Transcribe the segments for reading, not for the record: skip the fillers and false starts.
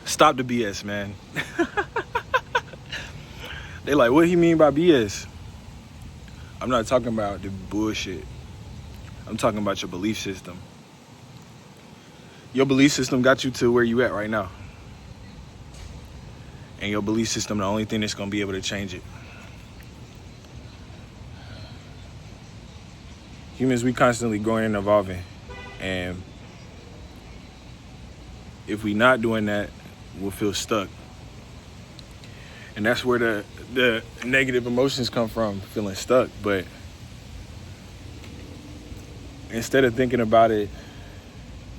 Stop the BS, man. They like, what he mean by BS? I'm not talking about the bullshit. I'm talking about your belief system. Your belief system got you to where you at right now. And your belief system, the only thing that's gonna be able to change it. Humans, we constantly growing and evolving. And if we not doing that, we'll feel stuck. And that's where the negative emotions come from, feeling stuck. But instead of thinking about it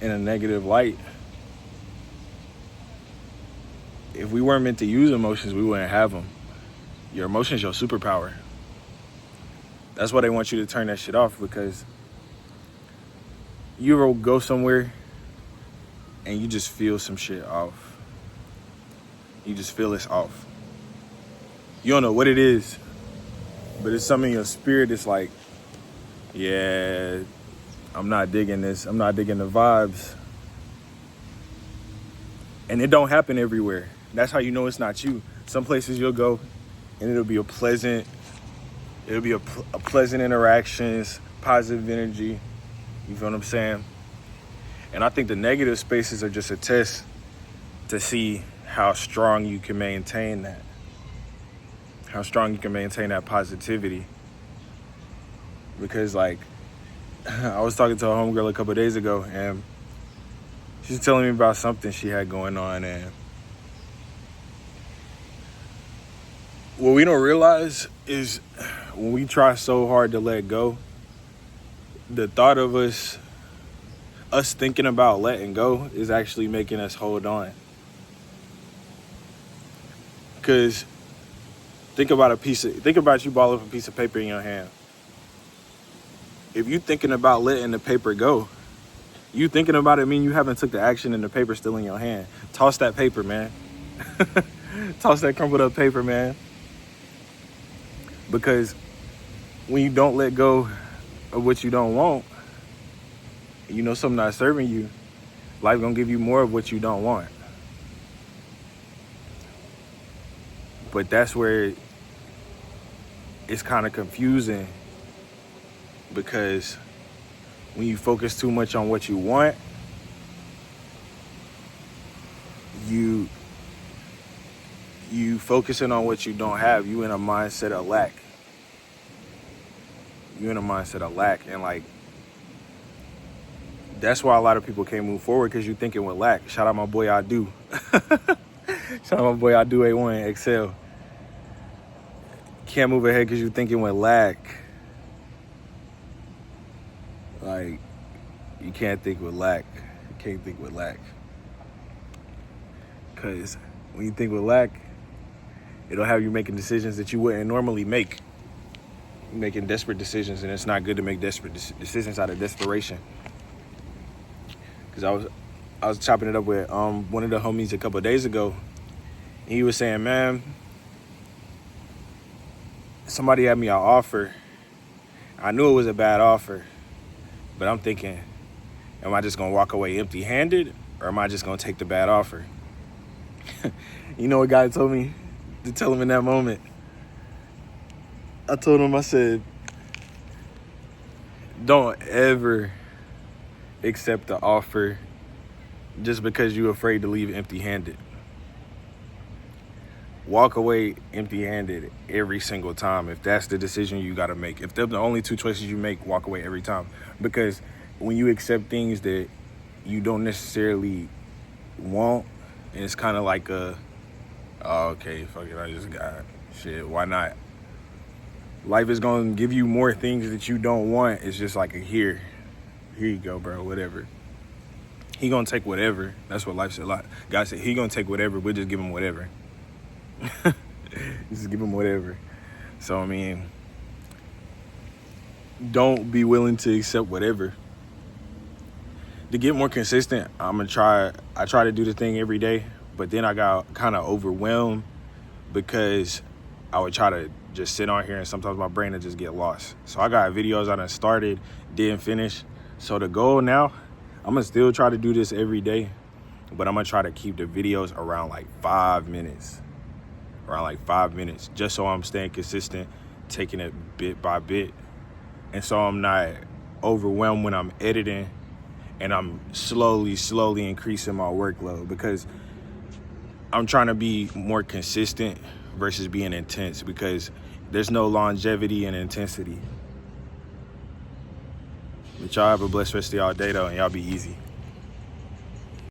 in a negative light, if we weren't meant to use emotions, we wouldn't have them. Your emotions, your superpower. That's why they want you to turn that shit off, because you ever go somewhere and you just feel some shit off. You just feel it's off. You don't know what it is, but it's something in your spirit that's like, yeah, I'm not digging this. I'm not digging the vibes. And it don't happen everywhere. That's how you know it's not you. Some places you'll go and it'll be a pleasant interactions, positive energy. You feel what I'm saying? And I think the negative spaces are just a test to see how strong you can maintain that. How strong you can maintain that positivity. Because like, I was talking to a homegirl a couple of days ago, and she's telling me about something she had going on, and what we don't realize is when we try so hard to let go, the thought of us thinking about letting go is actually making us hold on. Because think about you balling up a piece of paper in your hand. If you thinking about letting the paper go, you thinking about it mean you haven't took the action and the paper's still in your hand. Toss that paper, man. Toss that crumpled up paper, man. Because when you don't let go of what you don't want, you know something not serving you, life gonna give you more of what you don't want. But that's where it's kind of confusing, because when you focus too much on what you want, you focusing on what you don't have, you in a mindset of lack. And like, that's why a lot of people can't move forward, because you're thinking with lack. Shout out my boy Adu. Shout out my boy Adu A1 Excel. Can't move ahead because you're thinking with lack. Like, you can't think with lack. You can't think with lack. Because when you think with lack, it'll have you making decisions that you wouldn't normally make. You're making desperate decisions, and it's not good to make desperate decisions out of desperation. Because I was chopping it up with one of the homies a couple of days ago, and he was saying, man, somebody had me an offer. I knew it was a bad offer, but I'm thinking, am I just gonna walk away empty-handed, or am I just gonna take the bad offer? You know what guy told me to tell him in that moment? I told him, I said, don't ever accept the offer just because you're afraid to leave empty-handed. Walk away empty-handed every single time if that's the decision you got to make. If they're the only two choices you make, walk away every time. Because when you accept things that you don't necessarily want, and it's kind of like oh, okay, fuck it, I just got shit, why not? Life is going to give you more things that you don't want. It's just like here you go, bro, whatever. He going to take whatever. That's what life said. God said he going to take whatever. We'll just give him whatever. Just give him whatever. So, I mean, don't be willing to accept whatever. To get more consistent, I try to do the thing every day, but then I got kind of overwhelmed because I would try to just sit on here and sometimes my brain would just get lost. So I got videos I done started, didn't finish. So the goal now, I'm gonna still try to do this every day, but I'm gonna try to keep the videos around like 5 minutes. Just so I'm staying consistent, taking it bit by bit. And so I'm not overwhelmed when I'm editing, and I'm slowly increasing my workload, because I'm trying to be more consistent versus being intense, because there's no longevity in intensity. But y'all have a blessed rest of y'all day though, and y'all be easy.